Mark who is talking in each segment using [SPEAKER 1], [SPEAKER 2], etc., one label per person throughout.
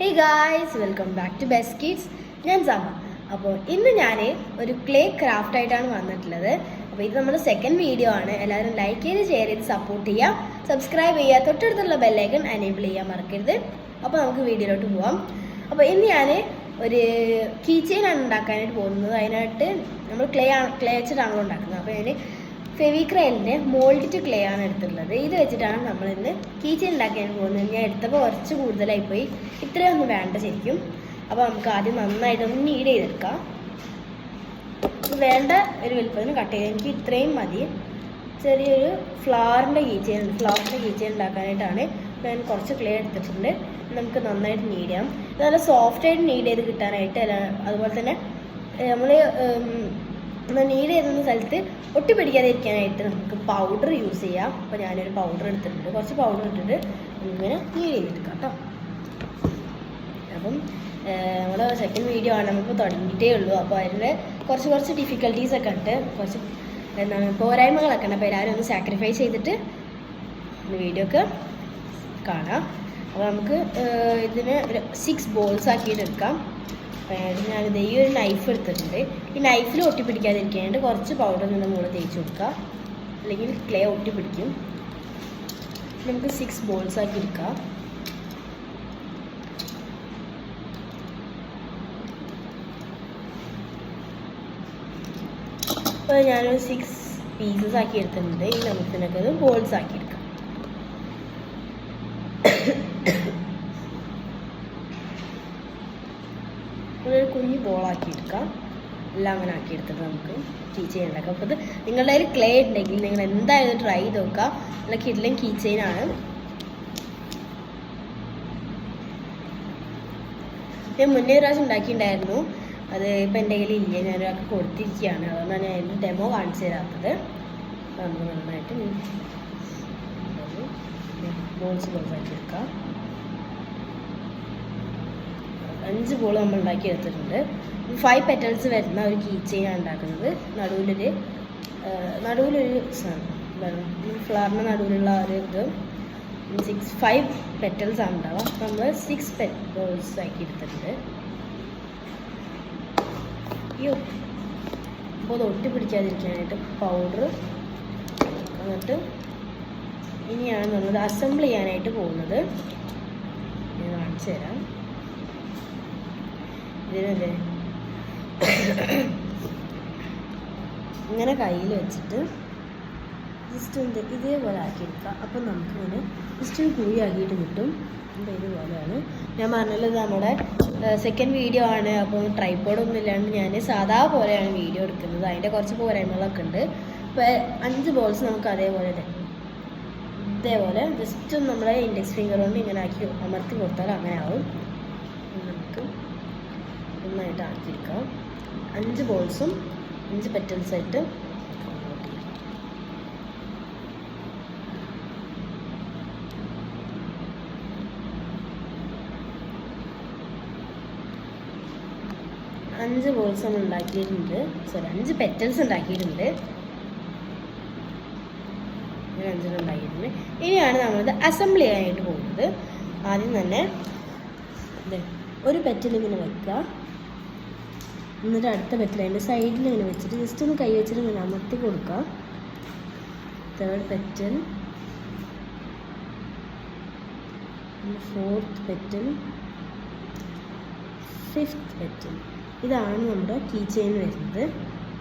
[SPEAKER 1] Hey guys, welcome back to Best Kids. ഞാൻ സമ. അപ്പോൾ ഇന്ന് ഞാൻ ഒരു ക്ലേ ക്രാഫ്റ്റ് ആയിട്ടാണ് വന്നിട്ടുള്ളത്. അപ്പോൾ ഇത് നമ്മുടെ സെക്കൻഡ് വീഡിയോ ആണ്. എല്ലാവരും ലൈക്ക് ചെയ്ത് ഷെയർ ചെയ്ത് സപ്പോർട്ട് ചെയ്യുക, സബ്സ്ക്രൈബ് ചെയ്യുക, തൊട്ടടുത്തുള്ള ബെല്ലൈക്കൺ എനേബിൾ ചെയ്യാൻ മറക്കരുത്. അപ്പോൾ നമുക്ക് വീഡിയോയിലോട്ട് പോവാം. അപ്പോൾ ഇന്ന് ഞാൻ ഒരു കീ ചെയിൻ ആണ് ഉണ്ടാക്കാനായിട്ട് പോകുന്നത്. അതിനായിട്ട് നമ്മൾ ക്ലേ വെച്ചിട്ടാണല്ലോ ഉണ്ടാക്കുന്നത്. അപ്പോൾ ഞാൻ ഫെവിക്രൈലിൻ്റെ മോൾഡ് ക്ലേ ആണ് എടുത്തിട്ടുള്ളത്. ഇത് വെച്ചിട്ടാണ് നമ്മൾ ഇന്ന് കീ ചെയിൻ ഉണ്ടാക്കാൻ പോകുന്നത്. ഞാൻ എടുത്തപ്പോൾ കുറച്ച് കൂടുതലായി പോയി, ഇത്രയൊന്നും വേണ്ട ശരിക്കും. അപ്പോൾ നമുക്ക് ആദ്യം നന്നായിട്ടൊന്ന് നീഡ് ചെയ്തെടുക്കാം. വേണ്ട ഒരു വലുപ്പത്തിന് കട്ട് ചെയ്ത് എനിക്ക് ഇത്രയും മതി. ചെറിയൊരു ഫ്ലവറിൻ്റെ കീ ചെയിൻ ഉണ്ടാക്കാനായിട്ടാണ് ഞാൻ കുറച്ച് ക്ലേ എടുത്തിട്ടുണ്ട്. നമുക്ക് നന്നായിട്ട് നീഡ് ചെയ്യാം. നല്ല സോഫ്റ്റായിട്ട് നീഡ് ചെയ്ത് കിട്ടാനായിട്ട്, അതുപോലെ തന്നെ നമ്മൾ നീഡ് ചെയ്യുന്ന സ്ഥലത്ത് ഒട്ടി പിടിക്കാതിരിക്കാനായിട്ട് നമുക്ക് പൗഡർ യൂസ് ചെയ്യാം. അപ്പോൾ ഞാനൊരു പൗഡർ എടുത്തിട്ടുണ്ട്. കുറച്ച് പൗഡർ ഇട്ടിട്ട് ഇങ്ങനെ നീഡ് ചെയ്തെടുക്കാം കേട്ടോ. അപ്പം നമ്മുടെ സെക്കൻഡ് വീഡിയോ ആണ്, നമുക്ക് തുടങ്ങിയിട്ടേ ഉള്ളൂ. അപ്പോൾ അതിൽ കുറച്ച് ഡിഫിക്കൽട്ടീസൊക്കെ ഉണ്ട്, കുറച്ച് എന്താണ് പോരായ്മകളൊക്കെ ഉണ്ട്. അപ്പോൾ എല്ലാവരും ഒന്ന് സാക്രിഫൈസ് ചെയ്തിട്ട് വീഡിയോ ഒക്കെ കാണാം. അപ്പോൾ നമുക്ക് ഇതിന് 6 ബോൾസ് ആക്കിയിട്ട് എടുക്കാം. ഞാനിത് ഈ ഒരു നൈഫ് എടുത്തിട്ടുണ്ട്. ഈ നൈഫിൽ ഒട്ടിപ്പിടിക്കാതിരിക്കാനായിട്ട് കുറച്ച് പൗഡർ നിന്ന് മുകളിൽ തേച്ച് കൊടുക്കുക, അല്ലെങ്കിൽ ക്ലേ ഒട്ടിപ്പിടിക്കും. നമുക്ക് 6 ബോൾസ് ആക്കി എടുക്കാം. അപ്പോൾ ഞാനൊരു 6 പീസസ് ആക്കി എടുത്തിട്ടുണ്ട്. ഇനി നമുക്ക് ഇതിനൊക്കെ ബോൾസ് ആക്കി എടുക്കാം. ഒരു കുഞ്ഞു ബോളാക്കി എടുക്കാം. എല്ലാം അങ്ങനെ ആക്കിയെടുത്തിട്ട് നമുക്ക് കീ ചെയിൻ ഉണ്ടാക്കാം. അപ്പോൾ ഇത് നിങ്ങളുടെ കയ്യിൽ ക്ലേ ഉണ്ടെങ്കിൽ നിങ്ങൾ എന്തായാലും ട്രൈ ചെയ്ത് നോക്കുക. നല്ല കിഡ്ലൻ കീ ചെയിനാണ്. ഞാൻ മുന്നേ ഒരു പ്രാവശ്യം ഉണ്ടാക്കിയിട്ടുണ്ടായിരുന്നു. അത് ഇപ്പം എൻ്റെ കയ്യിൽ ഇല്ല, ഞാനൊരാൾക്ക് കൊടുത്തിരിക്കുകയാണ്. അതുകൊണ്ടാണ് ഞാൻ അതിൻ്റെ ഡെമോ കാണിച്ചു തരാത്തത്. നമുക്ക് നന്നായിട്ട് ബോൾസ് ആക്കി എടുക്കാം. 5 ബോൾ നമ്മൾ ഉണ്ടാക്കി എടുത്തിട്ടുണ്ട്. 5 പെറ്റൽസ് വരുന്ന ഒരു കീ ചെയിനാണ് ഉണ്ടാക്കുന്നത്. നടുവിലൊരു ഫ്ലവറിൻ്റെ നടുവിലുള്ള ഒരു ഇത് 5 പെറ്റൽസ് ആണ് ഉണ്ടാവുക. നമ്മൾ 6 ബോൾസ് ആക്കി എടുത്തിട്ടുണ്ട്. അപ്പോൾ അത് ഒട്ടിപ്പിടിക്കാതിരിക്കാനായിട്ട് പൗഡർ. എന്നിട്ട് ഇനിയാണ് നമ്മൾ അസംബിൾ ചെയ്യാനായിട്ട് പോകുന്നത്. ഞാൻ കാണിച്ചു തരാം. ഇതിനല്ലേ ഇങ്ങനെ കയ്യിൽ വെച്ചിട്ട് ജസ്റ്റ് ഇതേപോലെ ആക്കിയെടുക്കാം. അപ്പം നമുക്കിങ്ങനെ ജസ്റ്റ് കുഴി ആക്കിയിട്ട് കിട്ടും. അപ്പോൾ ഇതുപോലെയാണ്. ഞാൻ പറഞ്ഞല്ലോ, ഇത് നമ്മുടെ സെക്കൻഡ് വീഡിയോ ആണ്. അപ്പോൾ ട്രൈപോഡൊന്നും ഇല്ലാണ്ട് ഞാൻ സാധാ പോലെയാണ് വീഡിയോ എടുക്കുന്നത്. അതിൻ്റെ കുറച്ച് പോരായ്മകളൊക്കെ ഉണ്ട്. അപ്പോൾ 5 ബോൾസ് നമുക്ക് ഇതേപോലെ ജസ്റ്റ് നമ്മുടെ ഇൻഡെക്സ് ഫിംഗർ കൊണ്ട് ഇങ്ങനെ ആക്കി അമർത്തി കൊടുത്താൽ അങ്ങനെ ആവും. നമുക്ക് നന്നായിട്ട് ആക്കിയെടുക്കാം. 5 ബോൾസും 5 പെറ്റൽസായിട്ട് ബോൾസ് നമ്മൾ ഉണ്ടാക്കിയിട്ടുണ്ട്. 5 പെറ്റൽസ് ഉണ്ടാക്കിയിട്ടുണ്ട്. 5 ഉണ്ടാക്കിയിട്ടുണ്ട്. ഇനിയാണ് നമ്മളിത് അസംബിൾ ചെയ്യാനായിട്ട് പോകുന്നത്. ആദ്യം തന്നെ ഒരു പെറ്റൽ ഇങ്ങനെ വെക്കുക. എന്നിട്ട് അടുത്ത പെറ്റൽ അതിൻ്റെ സൈഡിൽ ഇങ്ങനെ വെച്ചിട്ട് ജസ്റ്റ് ഒന്ന് കൈ വെച്ചിട്ട് ഇങ്ങനെ അമർത്തി കൊടുക്കുക. 3rd petal, 4th petal, 5th petal. ഇതാണ് നമ്മുടെ കീ ചെയിൻ വരുന്നത്.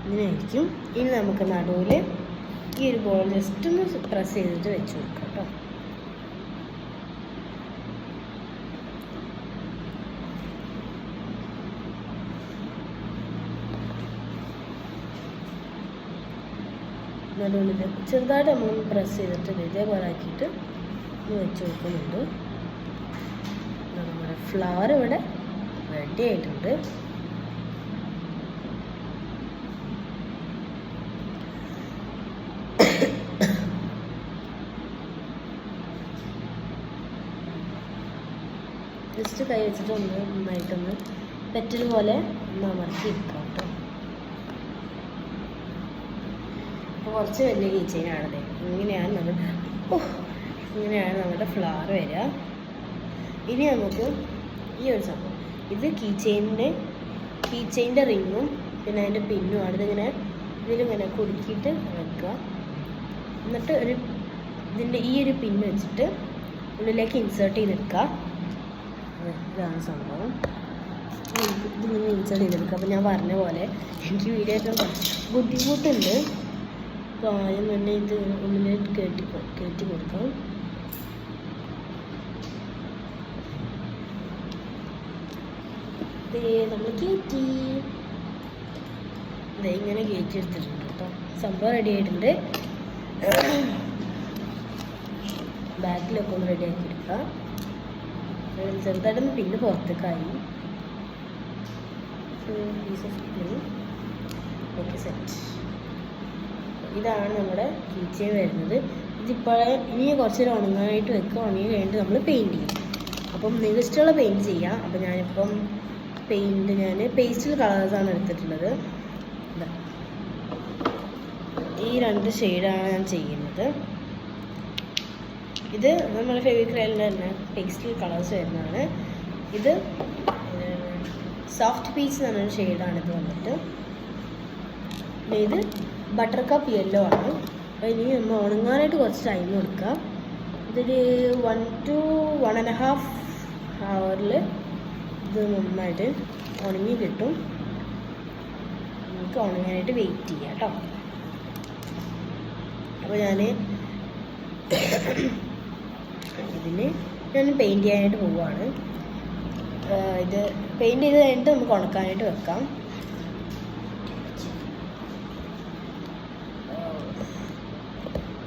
[SPEAKER 1] ഇങ്ങനെയായിരിക്കും. ഇനി നമുക്ക് നടുവിൽ ഈ ഒരു ബോൾ ജസ്റ്റ് ഒന്ന് പ്രസ് ചെയ്തിട്ട് വെച്ച് കൊടുക്കാം കേട്ടോ. നടുവിൽ ചെറുതായിട്ട് നമ്മൾ പ്രസ് ചെയ്തിട്ട് ഇതേപോലെ ആക്കിയിട്ട് വെച്ച് കൊടുക്കുന്നുണ്ട്. നമ്മുടെ ഫ്ലവർ ഇവിടെ റെഡി ആയിട്ടുണ്ട്. ജസ്റ്റ് കൈ വെച്ചിട്ട് നന്നായിട്ടൊന്ന് പെറ്റൽ പോലെ ഒന്ന് അമർത്തി എടുക്കാം കേട്ടോ. അപ്പോൾ കുറച്ച് വലിയ കീ ചെയിനാണത്. ഇങ്ങനെയാണ് നമ്മുടെ ഫ്ലവർ വരിക. ഇനി നമുക്ക് ഈ ഒരു സംഭവം. ഇത് കീ ചെയിൻ്റെ റിങ്ങും പിന്നെ അതിൻ്റെ പിന്നുമാണ്. ഇതിലിങ്ങനെ കുടുക്കിയിട്ട് വെക്കുക. എന്നിട്ട് ഇതിൻ്റെ ഈ ഒരു പിന്ന് വെച്ചിട്ട് ഉള്ളിലേക്ക് ഇൻസേർട്ട് ചെയ്തെടുക്കുക. ഇതാണ് സംഭവം. ഇതിങ്ങനെ ഇൻസേർട്ട് ചെയ്തെടുക്കുക. അപ്പോൾ ഞാൻ പറഞ്ഞ പോലെ എനിക്ക് വീഡിയോ ഒക്കെ ബുദ്ധിമുട്ടുണ്ട്. അപ്പോൾ ആദ്യം തന്നെ ഇത് ഉള്ളിലേക്ക് കയറ്റി കൊടുക്കാം. നമ്മൾ കയറ്റി ഇങ്ങനെ കയറ്റിയെടുത്തിട്ടുണ്ട് കേട്ടോ. സംഭവം റെഡി ആയിട്ടുണ്ട്. ബാക്കിലൊക്കെ ഒന്ന് റെഡി ആക്കി എടുക്കാം. ചെറുതായിട്ടൊന്ന് പിന്നെ പുറത്തേക്കായി. Okay, set. ഇതാണ് നമ്മുടെ കീ ചെയിൻ വരുന്നത്. ഇനി കുറച്ച് നേരം ഉണങ്ങാനായിട്ട് വെക്കുക. ഉണങ്ങി കഴിഞ്ഞിട്ട് നമ്മൾ പെയിൻറ്റ് ചെയ്യും. അപ്പം നിങ്ങൾക്ക് ഇഷ്ടമുള്ള പെയിൻറ്റ് ചെയ്യാം. അപ്പം ഞാനിപ്പം ഞാൻ പേസ്റ്റൽ കളേഴ്സാണ് എടുത്തിട്ടുള്ളത്. ഈ 2 ഷെയ്ഡാണ് ഞാൻ ചെയ്യുന്നത്. ഇത് നമ്മുടെ ഫെവിക്രലിൻ്റെ തന്നെ പേസ്റ്റൽ കളേഴ്സ് വരുന്നതാണ്. ഇത് സോഫ്റ്റ് പീച്ച് എന്ന് പറഞ്ഞൊരു ഷെയ്ഡാണിത് വന്നിട്ട്. ഇത് ബട്ടർ കപ്പ് യെല്ലോ ആണ്. അപ്പോൾ ഇനി നമ്മൾ ഉണങ്ങാനായിട്ട് കുറച്ച് ടൈം കൊടുക്കുക. ഇതൊരു 1 to 1.5 hours ഇത് നന്നായിട്ട് ഉണങ്ങി കിട്ടും. നമുക്ക് ഉണങ്ങാനായിട്ട് വെയിറ്റ് ചെയ്യാം കേട്ടോ. അപ്പോൾ ഞാൻ പെയിൻറ്റ് ചെയ്യാനായിട്ട് പോവുകയാണ്. ഇത് പെയിൻറ്റ് ചെയ്ത് കഴിഞ്ഞിട്ട് നമുക്ക് ഉണക്കാനായിട്ട് വെക്കാം.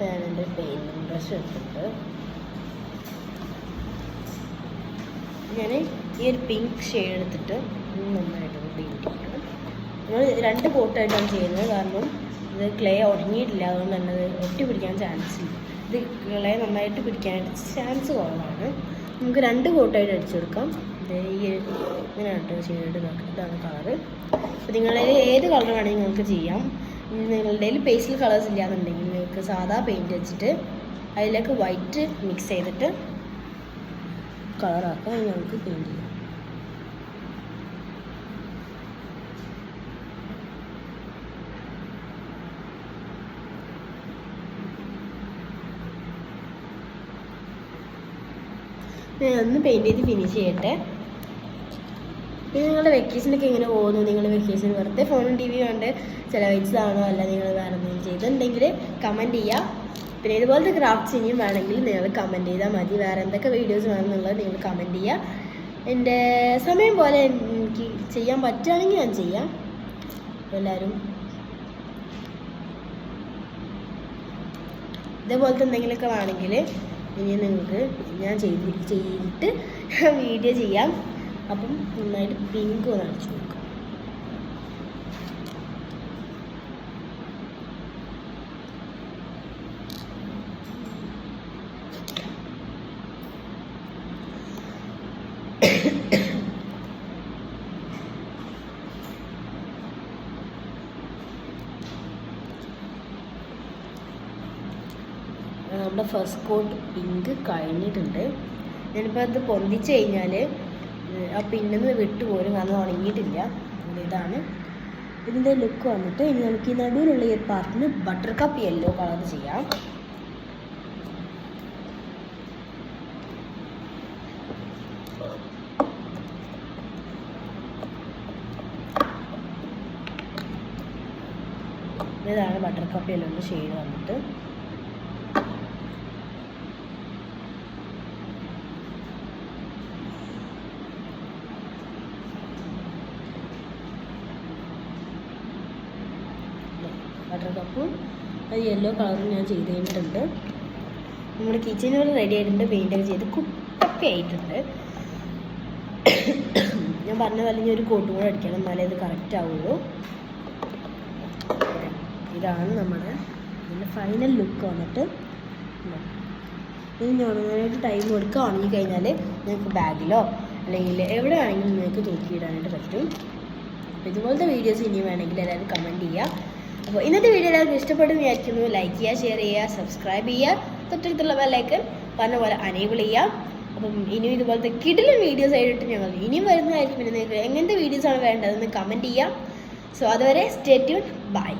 [SPEAKER 1] ഞാനെൻ്റെ പെയിൻറ്റിങ് ബ്രഷ് എടുത്തിട്ടുണ്ട്. ഞാൻ ഈ ഒരു പിങ്ക് ഷെയ്ഡ് എടുത്തിട്ട് നന്നായിട്ട് പെയിൻറ്റ് ചെയ്യണം. നമ്മൾ 2 കോട്ടായിട്ടാണ് ചെയ്യുന്നത്. കാരണം ഇത് ക്ലേ ഉണങ്ങിയിട്ടില്ല. അതുകൊണ്ട് തന്നെ അത് ഒട്ടി പിടിക്കാൻ ചാൻസ് ഇല്ല. ഇത് ക്ലേ നന്നായിട്ട് പിടിക്കാനായിട്ട് ചാൻസ് കുറവാണ്. നമുക്ക് 2 കോട്ടായിട്ട് അടിച്ചെടുക്കാം. ഇത് ഇങ്ങനെയാണ് ഷെയ്ഡ്. ഇതാണ് കളറ്. അപ്പോൾ നിങ്ങളുടെ ഏത് കളർ വേണമെങ്കിൽ നിങ്ങൾക്ക് ചെയ്യാം. നിങ്ങളുടെ കയ്യിൽ പേസ്റ്റൽ കളേഴ്സ് ഇല്ലാന്നുണ്ടെങ്കിൽ നിങ്ങൾക്ക് സാധാ പെയിൻറ്റ് വെച്ചിട്ട് അതിലേക്ക് വൈറ്റ് മിക്സ് ചെയ്തിട്ട് കളറാക്കാം. നമുക്ക് പെയിൻറ്റ് ചെയ്യാം. ഒന്ന് പെയിൻറ്റ് ചെയ്ത് ഫിനിഷ് ചെയ്യട്ടെ. പിന്നെ നിങ്ങളുടെ വെക്കേഷനൊക്കെ എങ്ങനെ പോകുന്നു? നിങ്ങൾ വെക്കേഷൻ വെറുതെ ഫോണും TV കണ്ട് ചിലവഴിച്ചതാണോ, അല്ല നിങ്ങൾ വേറെ എന്തെങ്കിലും ചെയ്തിട്ടുണ്ടെങ്കിൽ കമൻറ്റ് ചെയ്യുക. പിന്നെ ഇതുപോലത്തെ ക്രാഫ്റ്റ്സ് ഇനിയും വേണമെങ്കിൽ നിങ്ങൾ കമൻറ്റ് ചെയ്താൽ മതി. വേറെ എന്തൊക്കെ വീഡിയോസ് വേണമെന്നുള്ളത് നിങ്ങൾ കമൻറ്റ് ചെയ്യുക. എൻ്റെ സമയം പോലെ എനിക്ക് ചെയ്യാൻ പറ്റുകയാണെങ്കിൽ ഞാൻ ചെയ്യാം. എല്ലാവരും ഇതേപോലത്തെ എന്തെങ്കിലുമൊക്കെ വേണമെങ്കിൽ ഇനി നിങ്ങൾക്ക് ഞാൻ ചെയ്തിട്ട് വീഡിയോ ചെയ്യാം. അപ്പം നന്നായിട്ട് പിങ്ക് ഒന്ന് അടിച്ചു കൊടുക്കും. നമ്മുടെ ഫസ്റ്റ് കോട്ട് പിങ്ക് കഴിഞ്ഞിട്ടുണ്ട്. ഞാനിപ്പോൾ അത് പൊന്തിച്ച് കഴിഞ്ഞാൽ ആ പിന്നിന്ന് വിട്ടുപോലും കാരണം ഉണങ്ങിയിട്ടില്ല. ഇതാണ് ഇതിൻ്റെ ലുക്ക് വന്നിട്ട്. ഇനി നമുക്ക് ഈ നടുവിലുള്ള ഈ പാർട്ടിന് ബട്ടർ കപ്പ് യെല്ലോ കളർ ചെയ്യാം. ഇതാണ് ബട്ടർ കപ്പ് യെല്ലോൻ്റെ ഷെയ്ഡ് വന്നിട്ട്. ബട്ടർ കപ്പും അത് യെല്ലോ കളറും ഞാൻ ചെയ്ത് കഴിഞ്ഞിട്ടുണ്ട്. നമ്മുടെ കിച്ചനോട് റെഡി ആയിട്ടുണ്ട്. പെയിൻ്റൊക്കെ ചെയ്ത് കുട്ടൊക്കെ ആയിട്ടുണ്ട്. ഞാൻ പറഞ്ഞ പോലെ ഇനി ഒരു കോട്ടും കൂടെ അടിക്കണം, എന്നാലേ ഇത് കറക്റ്റ് ആവുള്ളൂ. ഇതാണ് നമ്മുടെ ഇതിൻ്റെ ഫൈനൽ ലുക്ക് വന്നിട്ട്. ഇനി ഉണങ്ങാനായിട്ട് ടൈം കൊടുക്കുക. ഉണങ്ങിക്കഴിഞ്ഞാൽ നിങ്ങൾക്ക് ബാഗിലോ അല്ലെങ്കിൽ എവിടെ വേണമെങ്കിലും നിങ്ങൾക്ക് തൂക്കിയിടാനായിട്ട് പറ്റും. അപ്പോൾ ഇതുപോലത്തെ വീഡിയോസ് ഇനി വേണമെങ്കിൽ എല്ലാവരും കമൻറ്റ് ചെയ്യുക. അപ്പോൾ ഇന്നത്തെ വീഡിയോ എല്ലാവർക്കും ഇഷ്ടപ്പെടുന്നു വിചാരിക്കുന്നു. ലൈക്ക് ചെയ്യുക, ഷെയർ ചെയ്യുക, സബ്സ്ക്രൈബ് ചെയ്യുക, തൊട്ടടുത്തുള്ള ബെല്ലൈക്കൺ പറഞ്ഞ പോലെ അനേബിൾ ചെയ്യുക. അപ്പം ഇനിയും ഇതുപോലത്തെ കിടിലൻ വീഡിയോസ് ആയിട്ട് ഞങ്ങൾ ഇനിയും വരുന്നതായിരിക്കും. പിന്നെ നിങ്ങൾക്ക് എങ്ങനത്തെ വീഡിയോസാണ് വേണ്ടതെന്ന് കമൻറ്റ് ചെയ്യാം. സോ അതുവരെ സ്റ്റേ ട്യൂൺ. ബൈ.